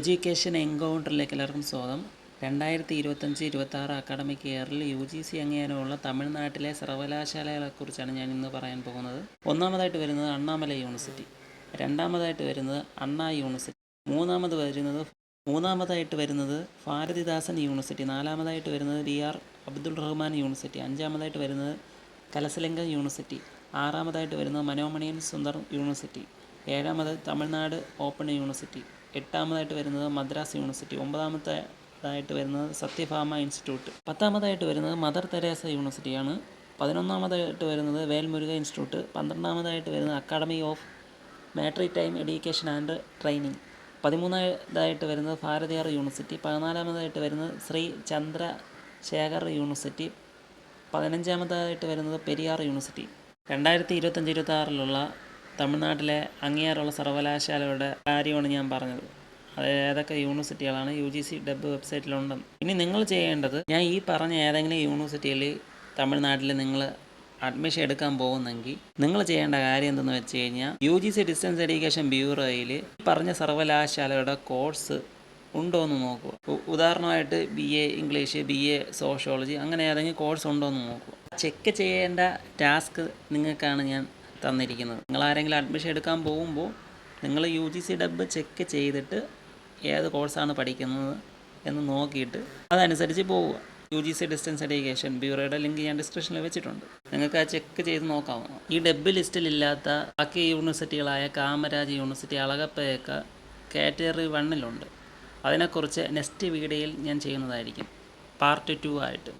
Education എൻകൗണ്ടറിലേക്ക് എല്ലാവർക്കും സ്വാഗതം. 2025-26 academic ഇയറിൽ UGC അംഗീകാരമുള്ള തമിഴ്നാട്ടിലെ സർവകലാശാലകളെക്കുറിച്ചാണ് ഞാൻ ഇന്ന് പറയാൻ പോകുന്നത്. ഒന്നാമതായിട്ട് വരുന്നത് അണ്ണാമലൈ യൂണിവേഴ്സിറ്റി, രണ്ടാമതായിട്ട് വരുന്നത് അണ്ണാ യൂണിവേഴ്സിറ്റി, മൂന്നാമതായിട്ട് വരുന്നത് ഭാരതിദാസൻ യൂണിവേഴ്സിറ്റി, നാലാമതായിട്ട് വരുന്നത് BR അബ്ദുൾ റഹ്മാൻ യൂണിവേഴ്സിറ്റി, അഞ്ചാമതായിട്ട് വരുന്നത് കലസലിംഗം യൂണിവേഴ്സിറ്റി, ആറാമതായിട്ട് വരുന്നത് മനോമണിയൻ സുന്ദർ യൂണിവേഴ്സിറ്റി, ഏഴാമത് തമിഴ്നാട് ഓപ്പൺ യൂണിവേഴ്സിറ്റി, എട്ടാമതായിട്ട് വരുന്നത് മദ്രാസ് യൂണിവേഴ്സിറ്റി, ഒമ്പതാമതായിട്ട് വരുന്നത് സത്യഭാമ ഇൻസ്റ്റിറ്റ്യൂട്ട്, പത്താമതായിട്ട് വരുന്നത് മദർ തെരേസ യൂണിവേഴ്സിറ്റിയാണ്, 11ാമതായിട്ട് വരുന്നത് വേൽമുരുക ഇൻസ്റ്റിറ്റ്യൂട്ട്, 12ാമതായിട്ട് വരുന്നത് academy of maritime education and training, 13ാമതായിട്ട് വരുന്നത് ഭാരതിയാർ യൂണിവേഴ്സിറ്റി, 14ാമതായിട്ട് വരുന്നത് ശ്രീ ചന്ദ്രശേഖർ യൂണിവേഴ്സിറ്റി, 15ാമതായിട്ട് വരുന്നത് പെരിയാർ യൂണിവേഴ്സിറ്റി. 2025-26 തമിഴ്നാട്ടിലെ അംഗീകാരമുള്ള സർവകലാശാലയുടെ കാര്യമാണ് ഞാൻ പറഞ്ഞത്. അത് ഏതൊക്കെ യൂണിവേഴ്സിറ്റികളാണ് UGC ഡെബ് വെബ്സൈറ്റിലുണ്ടെന്ന്. ഇനി നിങ്ങൾ ചെയ്യേണ്ടത്, ഞാൻ ഈ പറഞ്ഞ ഏതെങ്കിലും യൂണിവേഴ്സിറ്റിയിൽ തമിഴ്നാട്ടിൽ നിങ്ങൾ അഡ്മിഷൻ എടുക്കാൻ പോകുന്നെങ്കിൽ നിങ്ങൾ ചെയ്യേണ്ട കാര്യം എന്തെന്ന് വെച്ച് കഴിഞ്ഞാൽ UGC ഡിസ്റ്റൻസ് എഡ്യൂക്കേഷൻ ബ്യൂറോയിൽ പറഞ്ഞ സർവകലാശാലയുടെ കോഴ്സ് ഉണ്ടോ എന്ന് നോക്കുക. ഉദാഹരണമായിട്ട് BA ഇംഗ്ലീഷ്, BA സോഷ്യോളജി, അങ്ങനെ ഏതെങ്കിലും കോഴ്സ് ഉണ്ടോ എന്ന് നോക്കുക. ചെക്ക് ചെയ്യേണ്ട ടാസ്ക് നിങ്ങൾക്കാണ് ഞാൻ തന്നിരിക്കുന്നത്. നിങ്ങൾ ആരെങ്കിലും അഡ്മിഷൻ എടുക്കാൻ പോകുമ്പോൾ നിങ്ങൾ UGC ഡെബ് ചെക്ക് ചെയ്തിട്ട് ഏത് കോഴ്സാണ് പഠിക്കുന്നത് എന്ന് നോക്കിയിട്ട് അതനുസരിച്ച് പോവുക. UGC ഡിസ്റ്റൻസ് എഡ്യൂക്കേഷൻ ബ്യൂറോയുടെ ലിങ്ക് ഞാൻ ഡിസ്ക്രിപ്ഷനിൽ വെച്ചിട്ടുണ്ട്, നിങ്ങൾക്ക് ആ ചെക്ക് ചെയ്ത് നോക്കാവുന്ന. ഈ ഡെബ് ലിസ്റ്റിലില്ലാത്ത ബാക്കി യൂണിവേഴ്സിറ്റികളായ കാമരാജ് യൂണിവേഴ്സിറ്റി, അളഗപ്പയൊക്കെ കാറ്റഗറി 1-ലുണ്ട്. അതിനെക്കുറിച്ച് നെക്സ്റ്റ് വീഡിയോയിൽ ഞാൻ ചെയ്യുന്നതായിരിക്കും, പാർട്ട് 2 ആയിട്ട്.